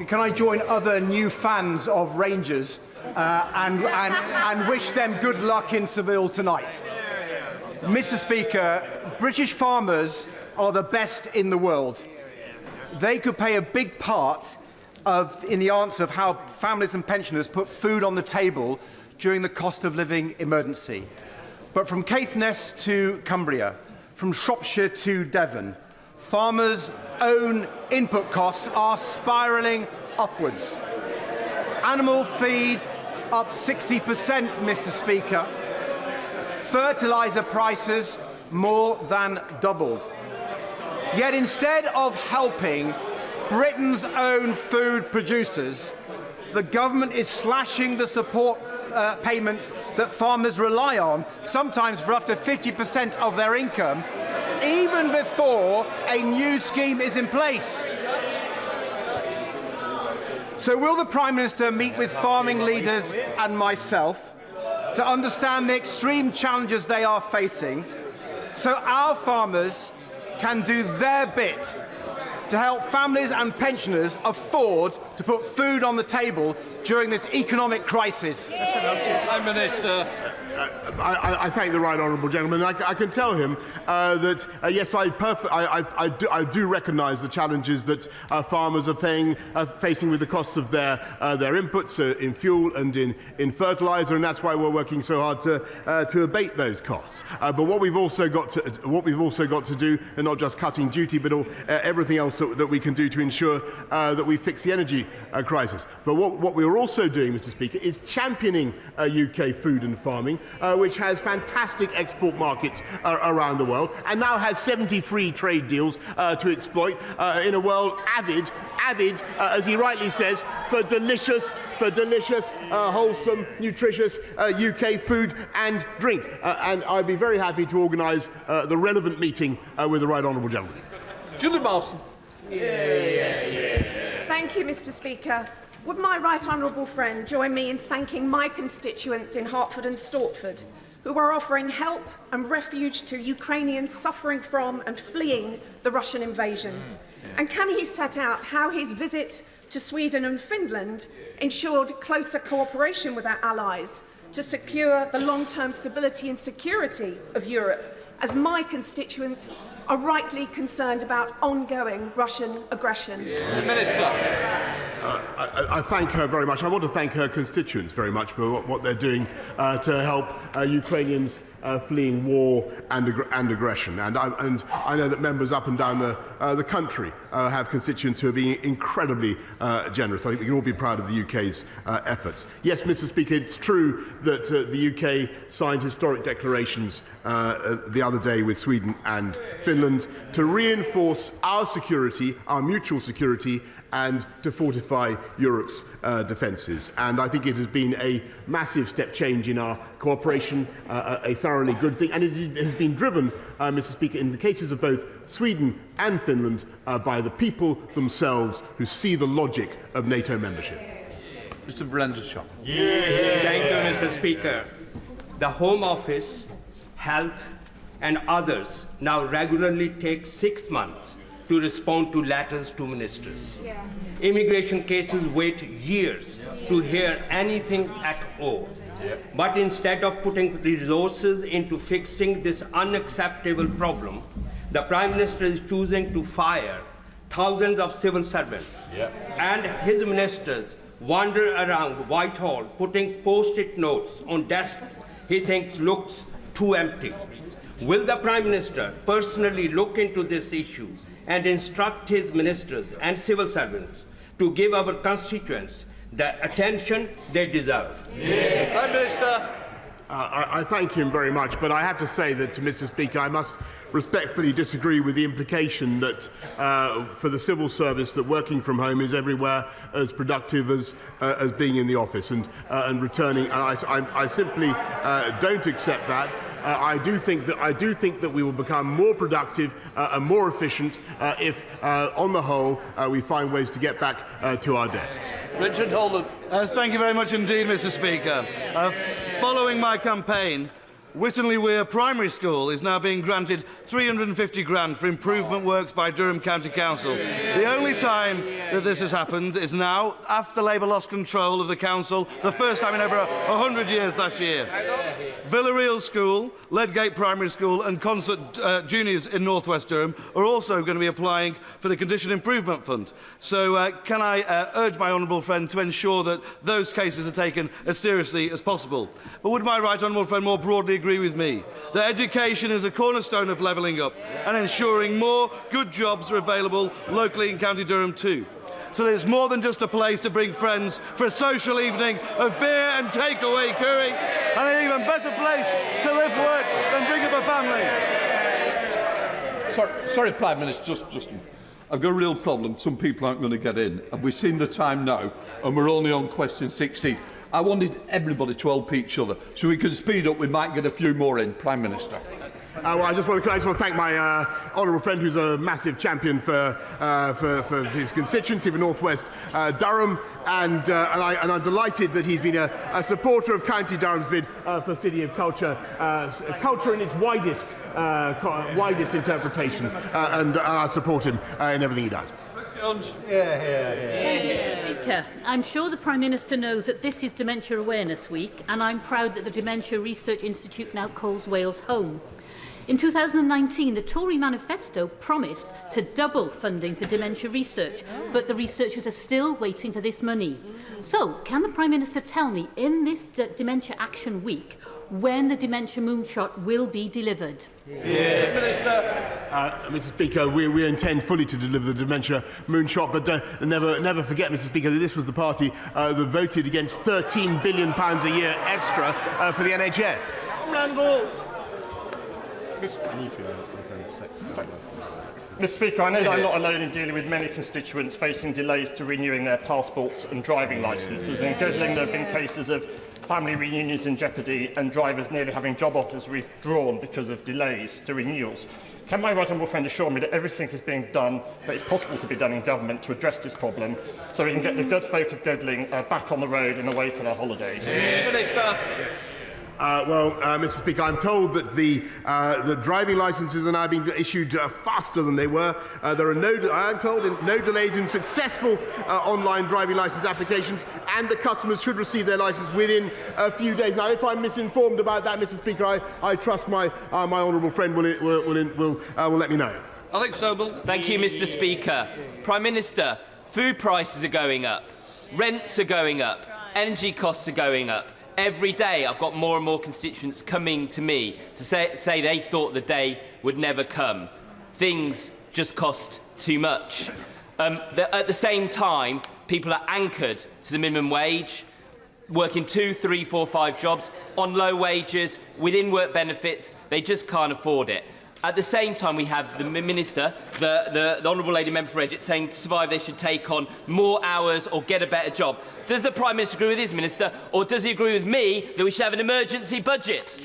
Can I join other new fans of Rangers and wish them good luck in Seville tonight? Mr. Speaker, British farmers are the best in the world. They could play a big part in the answer of how families and pensioners put food on the table during the cost of living emergency. But from Caithness to Cumbria, from Shropshire to Devon, farmers' own input costs are spiralling upwards. Animal feed up 60%, Mr. Speaker. Fertiliser prices more than doubled. Yet instead of helping Britain's own food producers, the government is slashing the support payments that farmers rely on, sometimes for up to 50% of their income, even before a new scheme is in place. So will the Prime Minister meet with farming leaders and myself to understand the extreme challenges they are facing so our farmers can do their bit to help families and pensioners afford to put food on the table during this economic crisis? Prime Minister. I thank the right honourable gentleman. I can tell him that yes, I do recognise the challenges that farmers are facing with the costs of their inputs in fuel and in fertiliser, and that's why we're working so hard to abate those costs. But what we've also got to do, and not just cutting duty, but everything else that we can do to ensure that we fix the energy crisis. But what we are also doing, Mr. Speaker, is championing UK food and farming, which has fantastic export markets around the world and now has 70 free trade deals to exploit in a world avid, as he rightly says, for delicious, wholesome, nutritious UK food and drink. And I'd be very happy to organise the relevant meeting with the right honourable gentleman. Julie Balson. Thank you, Mr. Speaker. Would my right honourable friend join me in thanking my constituents in Hertford and Stortford, who are offering help and refuge to Ukrainians suffering from and fleeing the Russian invasion? And can he set out how his visit to Sweden and Finland ensured closer cooperation with our allies to secure the long-term stability and security of Europe, as my constituents are rightly concerned about ongoing Russian aggression? Minister. I thank her very much. I want to thank her constituents very much for what they're doing to help Ukrainians fleeing war and aggression. And I know that members up and down the country have constituents who are being incredibly generous. I think we can all be proud of the UK's efforts. Yes, Mr. Speaker, it's true that the UK signed historic declarations the other day with Sweden and Finland to reinforce our security, our mutual security, and to fortify Europe's defences. And I think it has been a massive step change in our cooperation, a thoroughly good thing, and it has been driven, Mr. Speaker, in the cases of both Sweden and Finland by the people themselves who see the logic of NATO membership. Mr. Brandishaw. Thank you, Mr. Speaker. The Home Office, Health and others now regularly take 6 months to respond to letters to ministers. Immigration cases wait years to hear anything at all. But instead of putting resources into fixing this unacceptable problem, the Prime Minister is choosing to fire thousands of civil servants. And his ministers wander around Whitehall putting post-it notes on desks he thinks looks too empty. Will the Prime Minister personally look into this issue and instruct his ministers and civil servants to give our constituents the attention they deserve? Prime Minister. I thank him very much, but I have to say that, Mr. Speaker, I must respectfully disagree with the implication that for the civil service that working from home is everywhere as productive as being in the office and returning. And I simply don't accept that. I do think that we will become more productive and more efficient if, on the whole, we find ways to get back to our desks. Richard Holden. Thank you very much indeed, Mr. Speaker. Following my campaign, Wittenley Weir Primary School is now being granted £350,000 for improvement works by Durham County Council. The only time that this has happened is now, after Labour lost control of the council, the first time in over 100 years last year. Villarreal School, Ledgate Primary School and Concert Juniors in North West Durham are also going to be applying for the Condition Improvement Fund. So can I urge my honourable friend to ensure that those cases are taken as seriously as possible? But would my right honourable friend more broadly agree with me that education is a cornerstone of levelling up and ensuring more good jobs are available locally in County Durham too? So there's more than just a place to bring friends for a social evening of beer and takeaway curry, and an even better place to live, work and bring up a family. Sorry, Prime Minister, just I've got a real problem. Some people aren't going to get in, and we've seen the time now, and we're only on question 16. I wanted everybody to help each other, so we could speed up. We might get a few more in, Prime Minister. Well, I just want to thank my honourable friend, who's a massive champion for his constituency for North West Durham, and I'm delighted that he's been a supporter of County Durham's bid for City of Culture, culture in its widest interpretation, and I support him in everything he does. Thank you, Mr. Speaker. I'm sure the Prime Minister knows that this is Dementia Awareness Week, and I'm proud that the Dementia Research Institute now calls Wales home. In 2019, the Tory manifesto promised to double funding for dementia research, but the researchers are still waiting for this money. So, can the Prime Minister tell me, in this Dementia Action Week, when the Dementia Moonshot will be delivered? Mr. Speaker, we intend fully to deliver the Dementia Moonshot, but never forget, Mr. Speaker, that this was the party that voted against £13 billion a year extra for the NHS. Mr. Speaker, I know that I'm not alone in dealing with many constituents facing delays to renewing their passports and driving licences. In Godling, there have been cases of family reunions in jeopardy and drivers nearly having job offers withdrawn because of delays to renewals. Can my right honourable friend assure me that everything is being done that is possible to be done in government to address this problem, so we can get the good folk of Godling back on the road and away for their holidays? Minister. Mr. Speaker, I'm told that the driving licences are now being issued faster than they were. There are no delays in successful online driving licence applications, and the customers should receive their licence within a few days. Now, if I'm misinformed about that, Mr. Speaker, I trust my honourable friend will let me know. Alex Sobel. Thank you, Mr. Speaker. Prime Minister, food prices are going up, rents are going up, energy costs are going up. Every day I've got more and more constituents coming to me to say they thought the day would never come. Things just cost too much. At the same time, people are anchored to the minimum wage, working 2, 3, 4, 5 jobs on low wages, within work benefits. They just can't afford it. At the same time, we have the Minister, the Honourable Lady Member for Edgett, saying to survive they should take on more hours or get a better job. Does the Prime Minister agree with his Minister, or does he agree with me that we should have an emergency budget?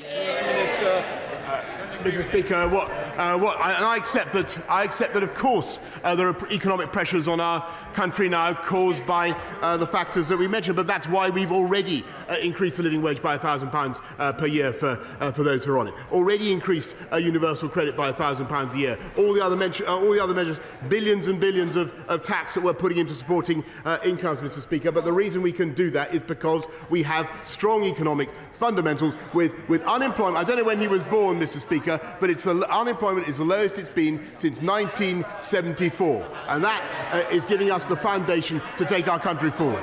Mr. Speaker, I accept that, of course, there are economic pressures on our country now caused by the factors that we mentioned, but that's why we've already increased the living wage by £1,000 per year for those who are on it. Already increased universal credit by £1,000 a year. All the other measures, billions and billions of tax that we're putting into supporting incomes, Mr. Speaker. But the reason we can do that is because we have strong economic fundamentals with unemployment. I don't know when he was born, Mr. Speaker, but unemployment is the lowest it's been since 1974, and that is giving us the foundation to take our country forward.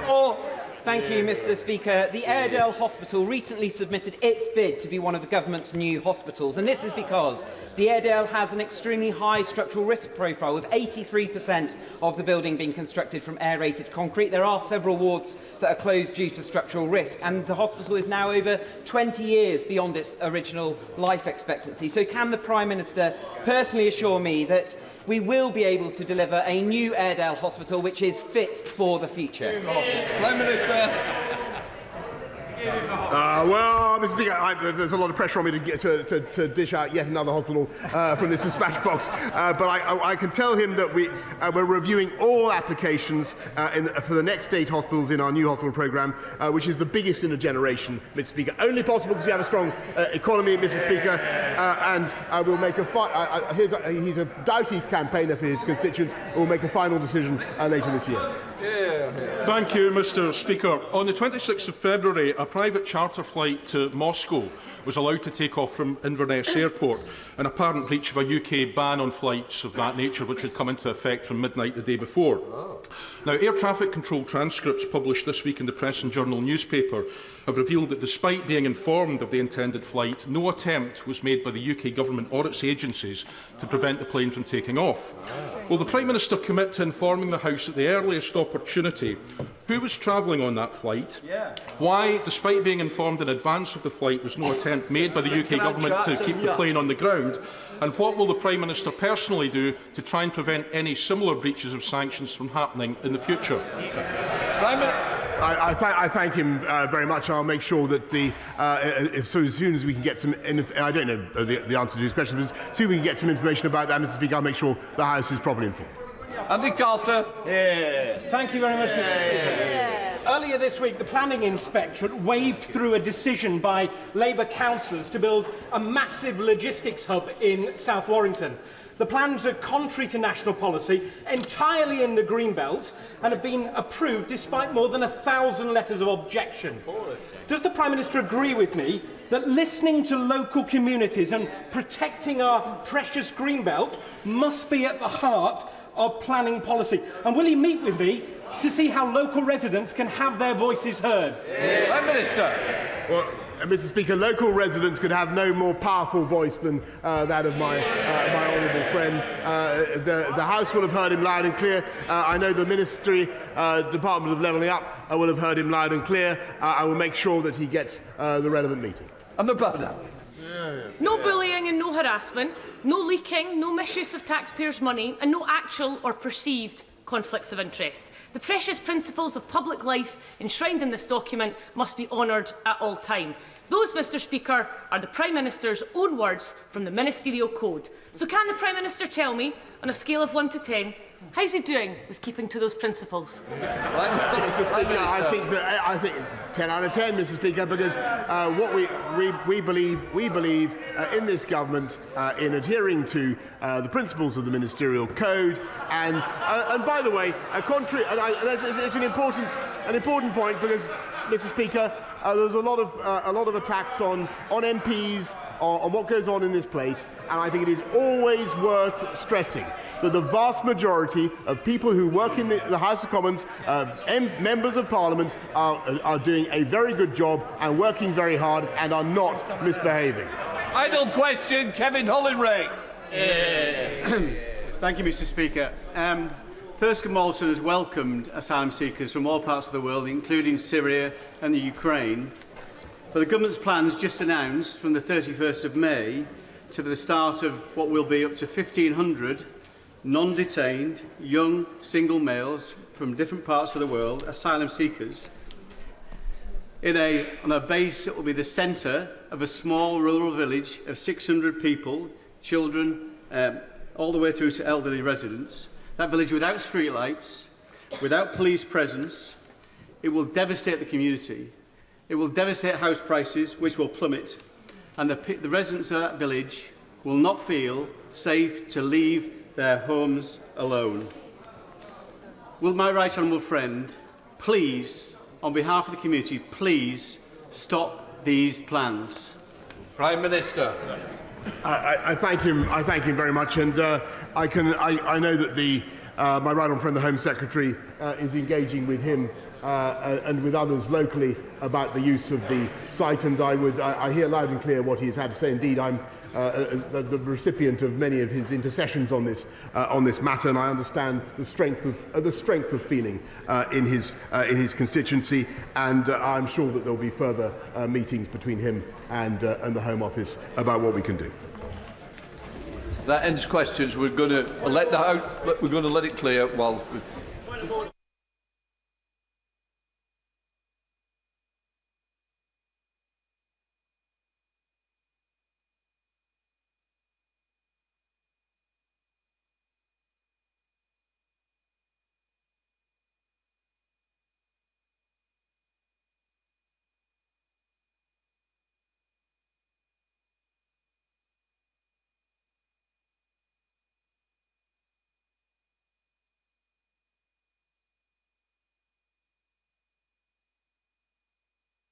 Thank you, Mr. Speaker. The Airedale Hospital recently submitted its bid to be one of the government's new hospitals, and this is because the Airedale has an extremely high structural risk profile, with 83% of the building being constructed from aerated concrete. There are several wards that are closed due to structural risk, and the hospital is now over 20 years beyond its original life expectancy. So can the Prime Minister personally assure me that we will be able to deliver a new Airedale Hospital which is fit for the future? Prime Minister. Well, Mr. Speaker, there's a lot of pressure on me to dish out yet another hospital from this dispatch box. But I can tell him that we're reviewing all applications for the next 8 hospitals in our new hospital programme, which is the biggest in a generation, Mr. Speaker. Only possible because we have a strong economy, Mr. Speaker, and we'll make he's a doughty campaigner for his constituents. We'll make a final decision later this year. Thank you, Mr. Speaker. On the 26th of February, a private charter flight to Moscow was allowed to take off from Inverness Airport, an apparent breach of a UK ban on flights of that nature, which had come into effect from midnight the day before. Now, air traffic control transcripts published this week in the Press and Journal newspaper have revealed that despite being informed of the intended flight, no attempt was made by the UK government or its agencies to prevent the plane from taking off. Will the Prime Minister commit to informing the House at the earliest opportunity who was travelling on that flight, why, despite being informed in advance of the flight, was no attempt made by the UK government to keep the plane on the ground, and what will the Prime Minister personally do to try and prevent any similar breaches of sanctions from happening in the future? I thank him very much. I'll make sure that as soon as we can get some, I don't know the answer to his question, but as soon as we can get some information about that, Mr. Speaker, I'll make sure the House is properly informed. Andy Carter. Thank you very much, Mr. Speaker. Earlier this week, the Planning Inspectorate waved through a decision by Labour councillors to build a massive logistics hub in South Warrington. The plans are contrary to national policy, entirely in the Greenbelt, and have been approved despite more than 1,000 letters of objection. Does the Prime Minister agree with me that listening to local communities and protecting our precious Greenbelt must be at the heart of planning policy? And will he meet with me to see how local residents can have their voices heard? Prime Minister. Well, Mr. Speaker, local residents could have no more powerful voice than that of my honourable friend. The House will have heard him loud and clear. I know the Ministry, Department of Levelling Up will have heard him loud and clear. I will make sure that he gets the relevant meeting. I'm about that. No bullying and no harassment, no leaking, no misuse of taxpayers' money, and no actual or perceived conflicts of interest. The precious principles of public life enshrined in this document must be honoured at all time. Those, Mr. Speaker, are the Prime Minister's own words from the Ministerial Code. So can the Prime Minister tell me, on a scale of 1 to 10, how's he doing with keeping to those principles? Mr. Speaker, I think 10 out of 10, Mr. Speaker, because what we believe in this government in adhering to the principles of the Ministerial Code, and by the way, it's an important point because, Mr. Speaker, there's a lot of attacks on MPs, on what goes on in this place, and I think it is always worth stressing that the vast majority of people who work in the House of Commons, members of Parliament, are doing a very good job and working very hard and are not misbehaving. Idle question, Kevin Hollinray. Thank you, Mr. Speaker. Thirsk and Moulton has welcomed asylum seekers from all parts of the world, including Syria and the Ukraine. But the government's plans just announced from the 31st of May to the start of what will be up to 1,500 non-detained young single males from different parts of the world, asylum seekers, on a base that will be the centre of a small rural village of 600 people, children all the way through to elderly residents. That village without streetlights, without police presence, it will devastate the community. It will devastate house prices, which will plummet, and the residents of that village will not feel safe to leave their homes alone. Will my right honourable friend please, on behalf of the community, please stop these plans? Prime Minister. I thank him. I thank him very much, and I know that my right honourable friend, the Home Secretary, is engaging with him and with others locally about the use of the site, and I hear loud and clear what he has had to say. Indeed, I'm the recipient of many of his intercessions on this matter, and I understand the strength of feeling in his constituency, and I'm sure that there will be further meetings between him and the Home Office about what we can do. That ends questions. We're going to let it clear while.